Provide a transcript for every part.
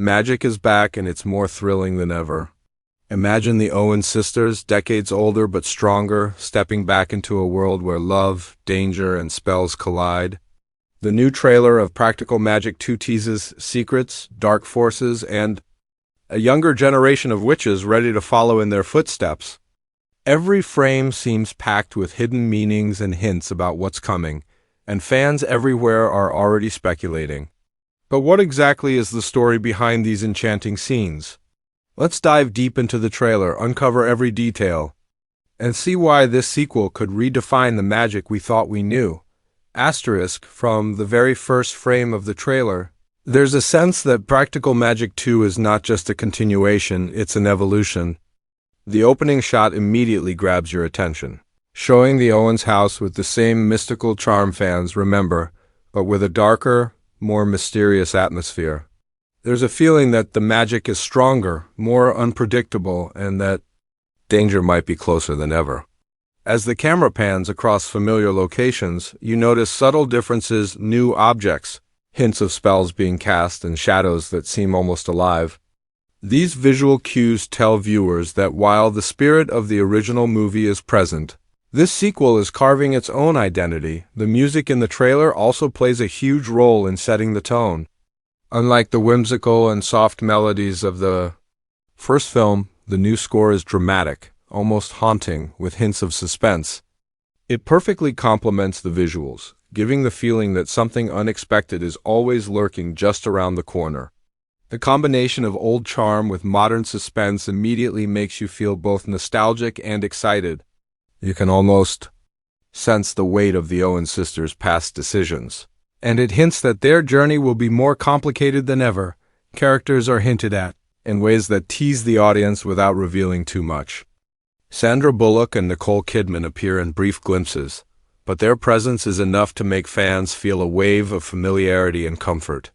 Magic is back and it's more thrilling than ever. Imagine the Owens sisters, decades older but stronger, stepping back into a world where love, danger, and spells collide. The new trailer of Practical Magic 2 teases secrets, dark forces, and a younger generation of witches ready to follow in their footsteps. Every frame seems packed with hidden meanings and hints about what's coming, and fans everywhere are already speculating. But what exactly is the story behind these enchanting scenes? Let's dive deep into the trailer, uncover every detail, and see why this sequel could redefine the magic we thought we knew. Asterisk, from the very first frame of the trailer, there's a sense that Practical Magic 2 is not just a continuation, it's an evolution. The opening shot immediately grabs your attention, showing the Owens house with the same mystical charm fans remember, but with a darker, more mysterious atmosphere. There's a feeling that the magic is stronger, more unpredictable, and that danger might be closer than ever. As the camera pans across familiar locations, you notice subtle differences, new objects, hints of spells being cast, and shadows that seem almost alive. These visual cues tell viewers that while the spirit of the original movie is present, this sequel is carving its own identity. The music in the trailer also plays a huge role in setting the tone. Unlike the whimsical and soft melodies of the first film, the new score is dramatic, almost haunting, with hints of suspense. It perfectly complements the visuals, giving the feeling that something unexpected is always lurking just around the corner. The combination of old charm with modern suspense immediately makes you feel both nostalgic and excited. You can almost sense the weight of the Owens sisters' past decisions, and it hints that their journey will be more complicated than ever. Characters are hinted at in ways that tease the audience without revealing too much. Sandra Bullock and Nicole Kidman appear in brief glimpses, but their presence is enough to make fans feel a wave of familiarity and comfort.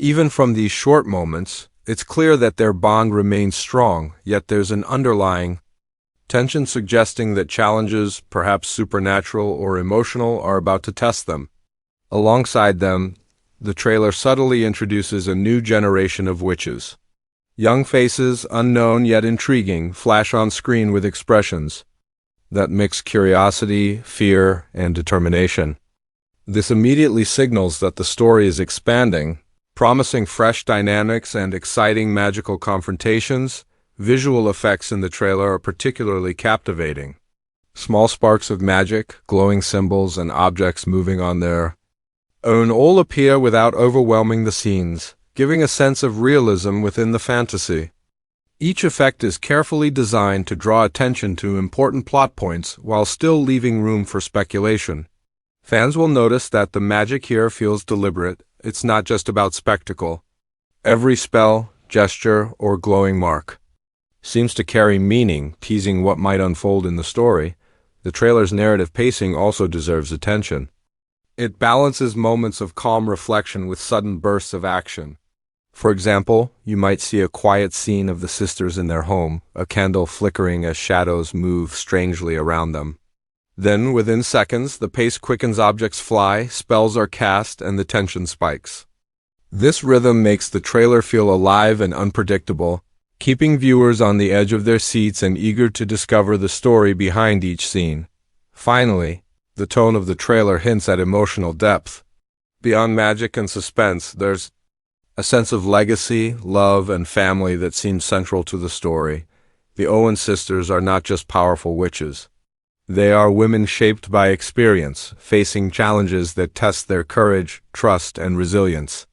Even from these short moments, it's clear that their bond remains strong, yet there's an underlying tension suggesting that challenges, perhaps supernatural or emotional, are about to test them. Alongside them, the trailer subtly introduces a new generation of witches. Young faces, unknown yet intriguing, flash on screen with expressions that mix curiosity, fear, and determination. This immediately signals that the story is expanding, promising fresh dynamics and exciting magical confrontations. Visual effects in the trailer are particularly captivating. Small sparks of magic, glowing symbols, and objects moving on their own all appear without overwhelming the scenes, giving a sense of realism within the fantasy. Each effect is carefully designed to draw attention to important plot points while still leaving room for speculation. Fans will notice that the magic here feels deliberate. It's not just about spectacle. Every spell, gesture, or glowing mark seems to carry meaning, teasing what might unfold in the story. The trailer's narrative pacing also deserves attention. It balances moments of calm reflection with sudden bursts of action. For example, you might see a quiet scene of the sisters in their home, a candle flickering as shadows move strangely around them. Then, within seconds, the pace quickens, objects fly, spells are cast, and the tension spikes. This rhythm makes the trailer feel alive and unpredictable, keeping viewers on the edge of their seats and eager to discover the story behind each scene. Finally, the tone of the trailer hints at emotional depth. Beyond magic and suspense, there's a sense of legacy, love, and family that seems central to the story. The Owens sisters are not just powerful witches. They are women shaped by experience, facing challenges that test their courage, trust, and resilience.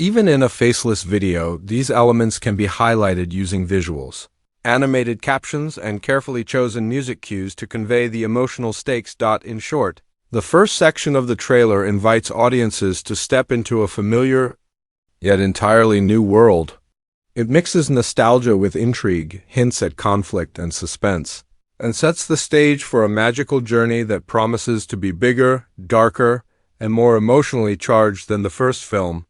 Even in a faceless video, these elements can be highlighted using visuals, animated captions, and carefully chosen music cues to convey the emotional stakes. In short, the first section of the trailer invites audiences to step into a familiar yet entirely new world. It mixes nostalgia with intrigue, hints at conflict and suspense, and sets the stage for a magical journey that promises to be bigger, darker, and more emotionally charged than the first film.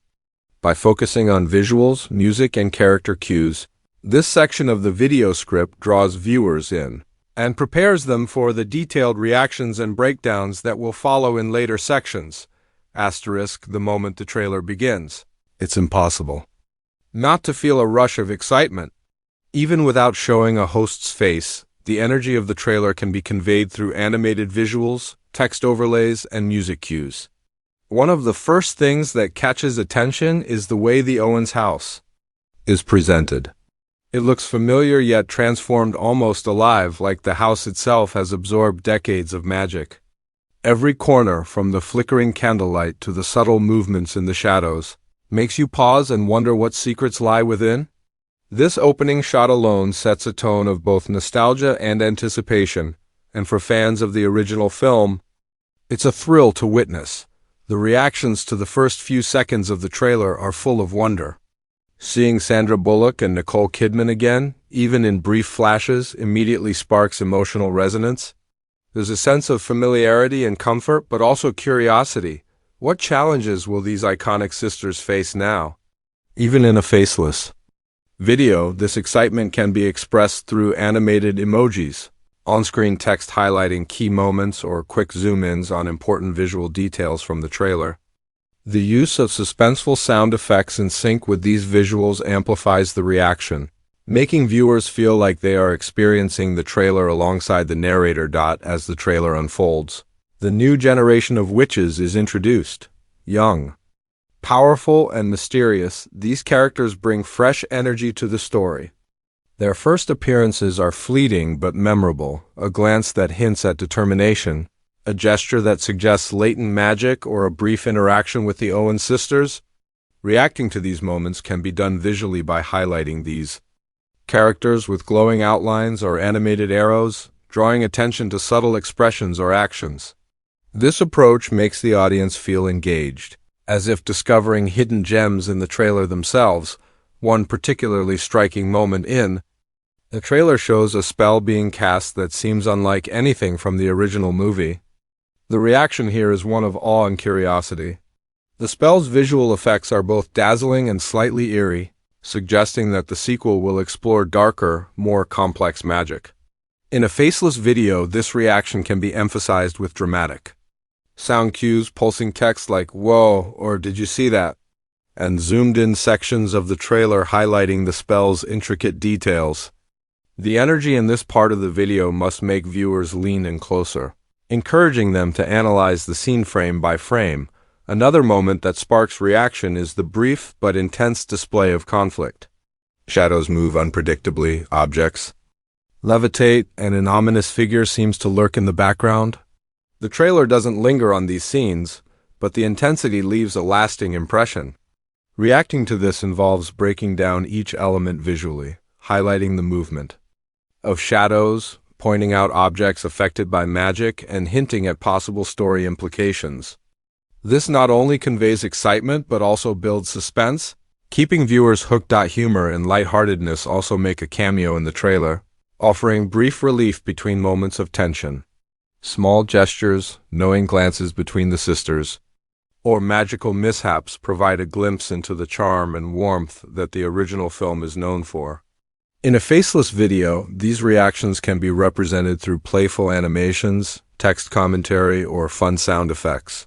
By focusing on visuals, music, and character cues, this section of the video script draws viewers in and prepares them for the detailed reactions and breakdowns that will follow in later sections. Asterisk, the moment the trailer begins. It's impossible not to feel a rush of excitement. Even without showing a host's face, the energy of the trailer can be conveyed through animated visuals, text overlays, and music cues. One of the first things that catches attention is the way the Owens house is presented. It looks familiar yet transformed, almost alive, like the house itself has absorbed decades of magic. Every corner, from the flickering candlelight to the subtle movements in the shadows, makes you pause and wonder what secrets lie within. This opening shot alone sets a tone of both nostalgia and anticipation, and for fans of the original film, it's a thrill to witness. The reactions to the first few seconds of the trailer are full of wonder. Seeing Sandra Bullock and Nicole Kidman again, even in brief flashes, immediately sparks emotional resonance. There's a sense of familiarity and comfort, but also curiosity. What challenges will these iconic sisters face now? Even in a faceless video, this excitement can be expressed through animated emojis, on-screen text highlighting key moments, or quick zoom-ins on important visual details from the trailer. The use of suspenseful sound effects in sync with these visuals amplifies the reaction, making viewers feel like they are experiencing the trailer alongside the narrator. As the trailer unfolds, the new generation of witches is introduced. Young, powerful, and mysterious, these characters bring fresh energy to the story. Their first appearances are fleeting but memorable, a glance that hints at determination, a gesture that suggests latent magic, or a brief interaction with the Owens sisters. Reacting to these moments can be done visually by highlighting these characters with glowing outlines or animated arrows, drawing attention to subtle expressions or actions. This approach makes the audience feel engaged, as if discovering hidden gems in the trailer themselves. One particularly striking moment in the trailer shows a spell being cast that seems unlike anything from the original movie. The reaction here is one of awe and curiosity. The spell's visual effects are both dazzling and slightly eerie, suggesting that the sequel will explore darker, more complex magic. In a faceless video, this reaction can be emphasized with dramatic sound cues, pulsing text like "Whoa" or "Did you see that?" and zoomed-in sections of the trailer highlighting the spell's intricate details. The energy in this part of the video must make viewers lean in closer, encouraging them to analyze the scene frame by frame. Another moment that sparks reaction is the brief but intense display of conflict. Shadows move unpredictably, objects levitate, and an ominous figure seems to lurk in the background. The trailer doesn't linger on these scenes, but the intensity leaves a lasting impression. Reacting to this involves breaking down each element visually, highlighting the movement of shadows, pointing out objects affected by magic, and hinting at possible story implications. This not only conveys excitement but also builds suspense, keeping viewers hooked. Humor and lightheartedness also make a cameo in the trailer, offering brief relief between moments of tension. Small gestures, knowing glances between the sisters, or magical mishaps provide a glimpse into the charm and warmth that the original film is known for. In a faceless video, these reactions can be represented through playful animations, text commentary, or fun sound effects.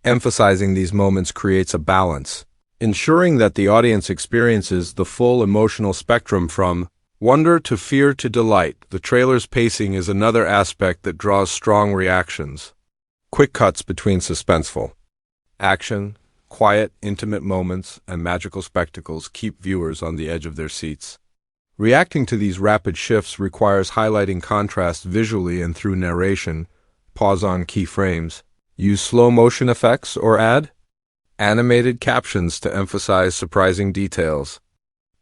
Emphasizing these moments creates a balance, ensuring that the audience experiences the full emotional spectrum from wonder to fear to delight. The trailer's pacing is another aspect that draws strong reactions. Quick cuts between suspenseful action, quiet, intimate moments, and magical spectacles keep viewers on the edge of their seats. Reacting to these rapid shifts requires highlighting contrast visually and through narration. Pause on key frames. Use slow motion effects or add animated captions to emphasize surprising details.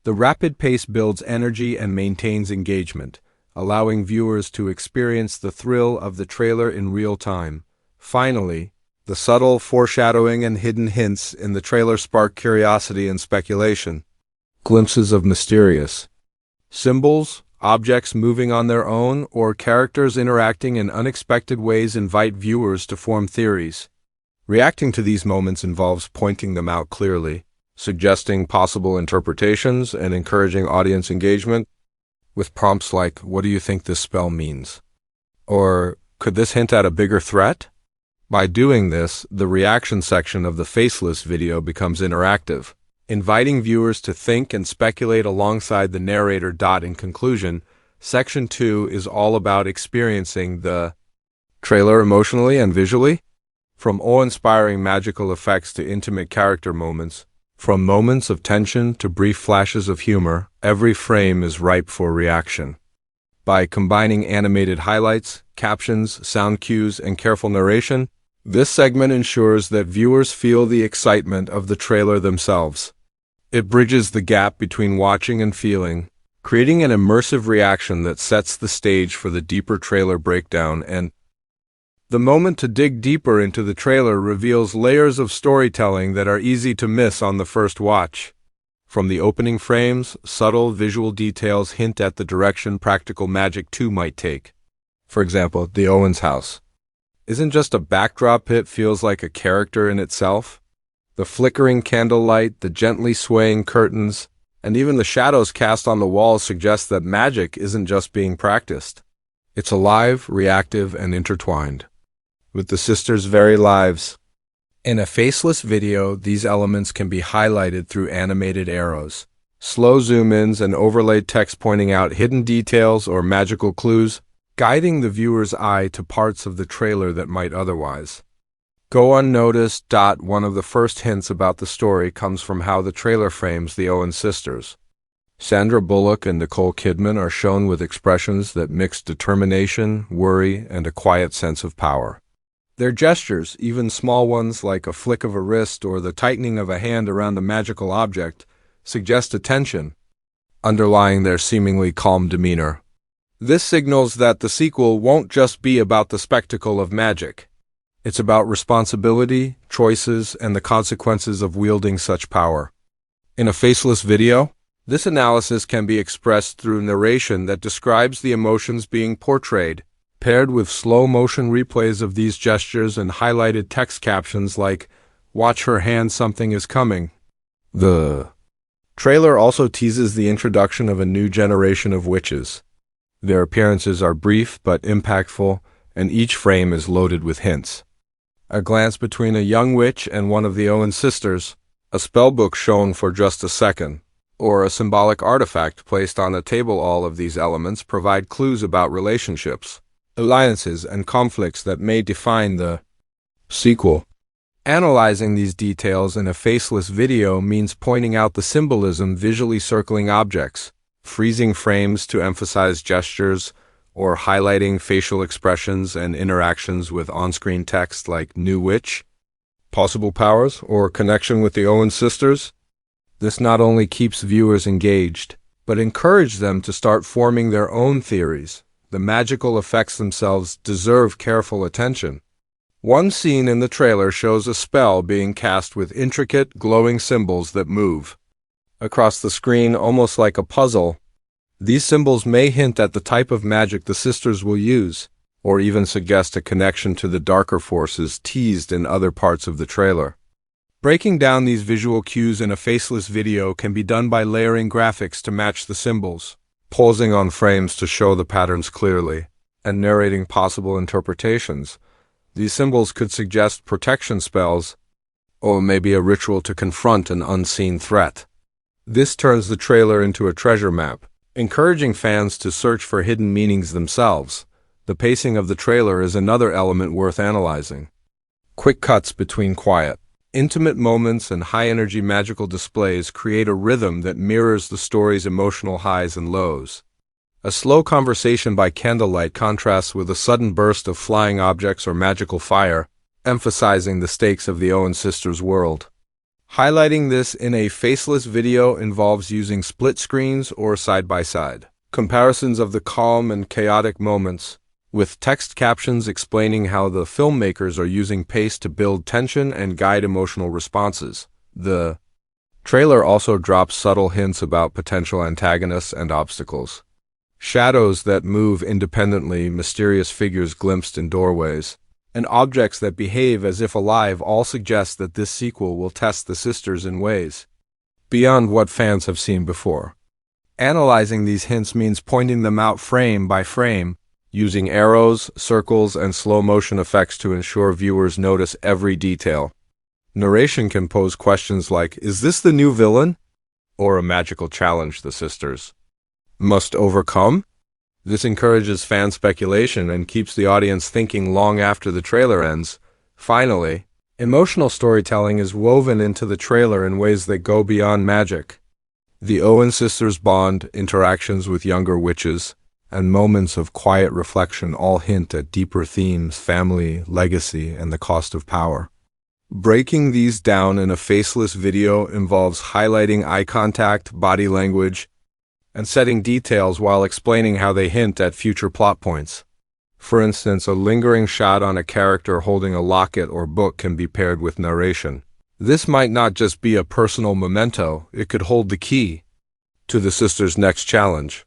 The rapid pace builds energy and maintains engagement, allowing viewers to experience the thrill of the trailer in real time. Finally, the subtle foreshadowing and hidden hints in the trailer spark curiosity and speculation. Glimpses of mysterious symbols, objects moving on their own, or characters interacting in unexpected ways invite viewers to form theories. Reacting to these moments involves pointing them out clearly, suggesting possible interpretations, and encouraging audience engagement with prompts like, "What do you think this spell means?" Or, "Could this hint at a bigger threat?" By doing this, the reaction section of the faceless video becomes interactive, inviting viewers to think and speculate alongside the narrator. In conclusion, Section 2 is all about experiencing the trailer emotionally and visually. From awe-inspiring magical effects to intimate character moments, from moments of tension to brief flashes of humor, every frame is ripe for reaction. By combining animated highlights, captions, sound cues, and careful narration, this segment ensures that viewers feel the excitement of the trailer themselves. It bridges the gap between watching and feeling, creating an immersive reaction that sets the stage for the deeper trailer breakdown. And the moment to dig deeper into the trailer reveals layers of storytelling that are easy to miss on the first watch. From the opening frames, subtle visual details hint at the direction practical magic 2 might take. For example, the Owens house isn't just a backdrop, it feels like a character in itself. The flickering candlelight, the gently swaying curtains, and even the shadows cast on the walls suggest that magic isn't just being practiced. It's alive, reactive, and intertwined with the sisters' very lives. In a faceless video, these elements can be highlighted through animated arrows, slow zoom-ins, and overlaid text pointing out hidden details or magical clues, guiding the viewer's eye to parts of the trailer that might otherwise go unnoticed. One of the first hints about the story comes from how the trailer frames the Owens sisters. Sandra Bullock and Nicole Kidman are shown with expressions that mix determination, worry, and a quiet sense of power. Their gestures, even small ones like a flick of a wrist or the tightening of a hand around a magical object, suggest attention, underlying their seemingly calm demeanor. This signals that the sequel won't just be about the spectacle of magic. It's about responsibility, choices, and the consequences of wielding such power. In a faceless video, this analysis can be expressed through narration that describes the emotions being portrayed, paired with slow-motion replays of these gestures and highlighted text captions like, "Watch her hand, something is coming." The trailer also teases the introduction of a new generation of witches. Their appearances are brief but impactful, and each frame is loaded with hints. A glance between a young witch and one of the Owens sisters, a spellbook shown for just a second, or a symbolic artifact placed on a table. All of these elements provide clues about relationships, alliances, and conflicts that may define the sequel. Analyzing these details in a faceless video means pointing out the symbolism visually circling objects, freezing frames to emphasize gestures, or highlighting facial expressions and interactions with on-screen text like "new witch," possible powers, or connection with the Owens sisters. This not only keeps viewers engaged, but encourages them to start forming their own theories. The magical effects themselves deserve careful attention. One scene in the trailer shows a spell being cast with intricate, glowing symbols that move across the screen almost like a puzzle. These symbols may hint at the type of magic the sisters will use, or even suggest a connection to the darker forces teased in other parts of the trailer. Breaking down these visual cues in a faceless video can be done by layering graphics to match the symbols, pausing on frames to show the patterns clearly, and narrating possible interpretations. These symbols could suggest protection spells, or maybe a ritual to confront an unseen threat. This turns the trailer into a treasure map, encouraging fans to search for hidden meanings themselves. The pacing of the trailer is another element worth analyzing. Quick cuts between quiet, intimate moments and high-energy magical displays create a rhythm that mirrors the story's emotional highs and lows. A slow conversation by candlelight contrasts with a sudden burst of flying objects or magical fire, emphasizing the stakes of the Owens sisters' world. Highlighting this in a faceless video involves using split screens or side-by-side comparisons of the calm and chaotic moments, with text captions explaining how the filmmakers are using pace to build tension and guide emotional responses. The trailer also drops subtle hints about potential antagonists and obstacles. Shadows that move independently, mysterious figures glimpsed in doorways, and objects that behave as if alive all suggest that this sequel will test the sisters in ways beyond what fans have seen before. Analyzing these hints means pointing them out frame by frame, using arrows, circles, and slow-motion effects to ensure viewers notice every detail. Narration can pose questions like, is this the new villain? Or a magical challenge the sisters must overcome? This encourages fan speculation and keeps the audience thinking long after the trailer ends. Finally, emotional storytelling is woven into the trailer in ways that go beyond magic. The Owens sisters' bond, interactions with younger witches, and moments of quiet reflection all hint at deeper themes: family, legacy, and the cost of power. Breaking these down in a faceless video involves highlighting eye contact, body language, and setting details while explaining how they hint at future plot points. For instance, a lingering shot on a character holding a locket or book can be paired with narration. This might not just be a personal memento, it could hold the key to the sisters' next challenge.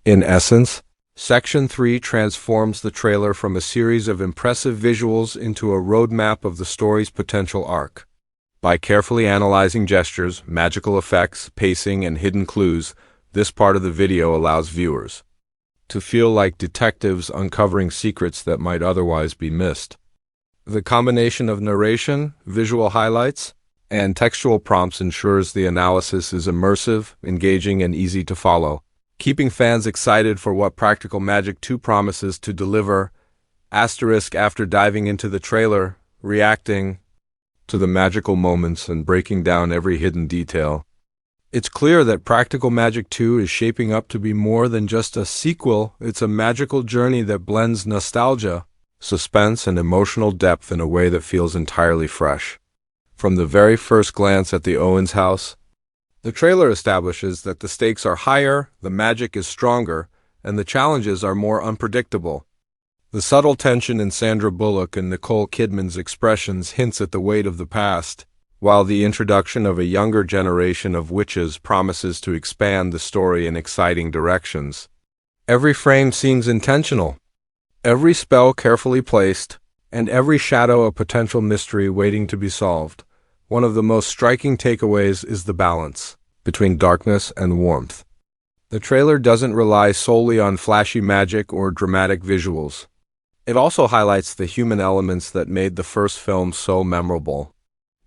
In essence, Section 3 transforms the trailer from a series of impressive visuals into a roadmap of the story's potential arc. By carefully analyzing gestures, magical effects, pacing, and hidden clues, this part of the video allows viewers to feel like detectives uncovering secrets that might otherwise be missed. The combination of narration, visual highlights, and textual prompts ensures the analysis is immersive, engaging, and easy to follow, keeping fans excited for what Practical Magic 2 promises to deliver. After diving into the trailer, reacting to the magical moments, and breaking down every hidden detail, it's clear that Practical Magic 2 is shaping up to be more than just a sequel. It's a magical journey that blends nostalgia, suspense, and emotional depth in a way that feels entirely fresh. From the very first glance at the Owens house, the trailer establishes that the stakes are higher, the magic is stronger, and the challenges are more unpredictable. The subtle tension in Sandra Bullock and Nicole Kidman's expressions hints at the weight of the past, while the introduction of a younger generation of witches promises to expand the story in exciting directions. Every frame seems intentional, every spell carefully placed, and every shadow a potential mystery waiting to be solved. One of the most striking takeaways is the balance between darkness and warmth. The trailer doesn't rely solely on flashy magic or dramatic visuals. It also highlights the human elements that made the first film so memorable.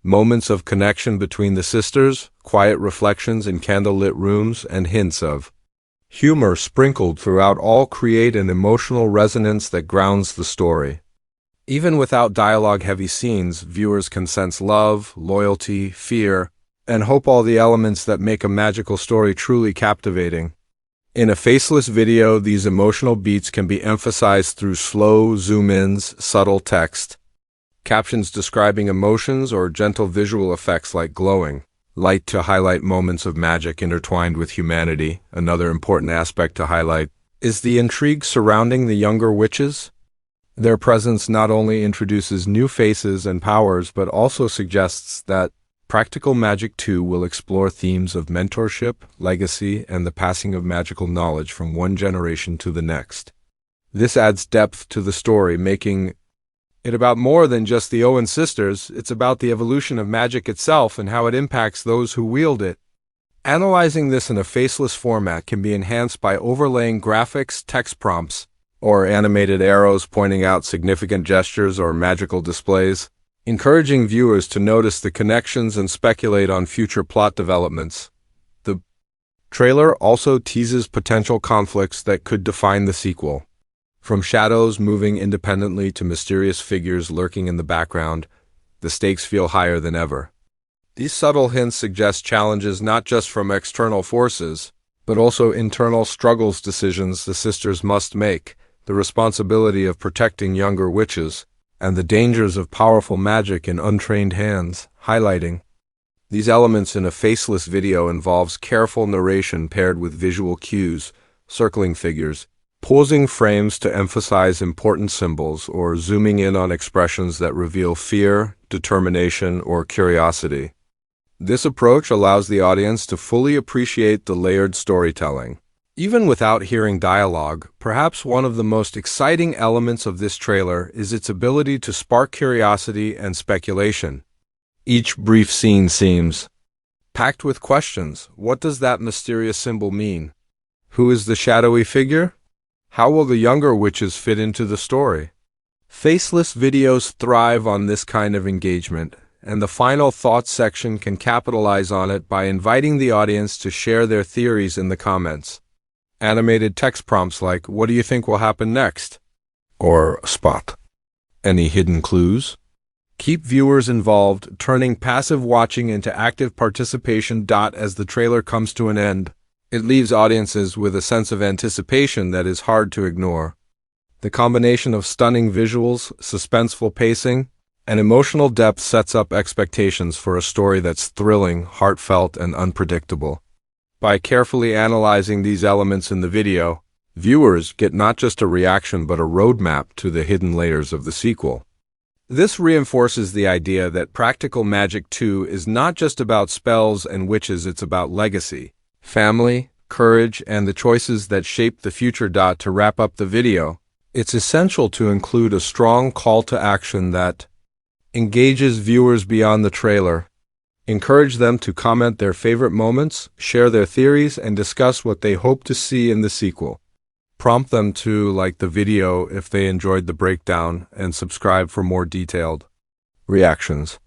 Moments of connection between the sisters, quiet reflections in candlelit rooms, and hints of humor sprinkled throughout all create an emotional resonance that grounds the story. Even without dialogue-heavy scenes, viewers can sense love, loyalty, fear, and hope, all the elements that make a magical story truly captivating. In a faceless video, these emotional beats can be emphasized through slow zoom-ins, subtle text, captions describing emotions, or gentle visual effects like glowing light to highlight moments of magic intertwined with humanity. Another important aspect to highlight is the intrigue surrounding the younger witches. Their presence not only introduces new faces and powers, but also suggests that Practical Magic 2 will explore themes of mentorship, legacy, and the passing of magical knowledge from one generation to the next. This adds depth to the story, making it about more than just the Owens sisters. It's about the evolution of magic itself and how it impacts those who wield it. Analyzing this in a faceless format can be enhanced by overlaying graphics, text prompts, or animated arrows pointing out significant gestures or magical displays, encouraging viewers to notice the connections and speculate on future plot developments. The trailer also teases potential conflicts that could define the sequel. From shadows moving independently to mysterious figures lurking in the background, the stakes feel higher than ever. These subtle hints suggest challenges not just from external forces, but also internal struggles, decisions the sisters must make, the responsibility of protecting younger witches, and the dangers of powerful magic in untrained hands. Highlighting these elements in a faceless video involves careful narration paired with visual cues, circling figures, pausing frames to emphasize important symbols, or zooming in on expressions that reveal fear, determination, or curiosity. This approach allows the audience to fully appreciate the layered storytelling. Even without hearing dialogue, perhaps one of the most exciting elements of this trailer is its ability to spark curiosity and speculation. Each brief scene seems packed with questions. What does that mysterious symbol mean? Who is the shadowy figure? How will the younger witches fit into the story? Faceless videos thrive on this kind of engagement. and the final thoughts section can capitalize on it by inviting the audience to share their theories in the comments. Animated text prompts like, "What do you think will happen next?" Or "Spot. Any hidden clues?" Keep viewers involved, turning passive watching into active participation. As the trailer comes to an end, it leaves audiences with a sense of anticipation that is hard to ignore. The combination of stunning visuals, suspenseful pacing, and emotional depth sets up expectations for a story that's thrilling, heartfelt, and unpredictable. By carefully analyzing these elements in the video, viewers get not just a reaction but a roadmap to the hidden layers of the sequel. This reinforces the idea that Practical Magic 2 is not just about spells and witches, it's about legacy, family, courage, and the choices that shape the future. To wrap up the video, it's essential to include a strong call to action that engages viewers beyond the trailer. Encourage them to comment their favorite moments, share their theories, and discuss what they hope to see in the sequel. Prompt them to like the video if they enjoyed the breakdown and subscribe for more detailed reactions.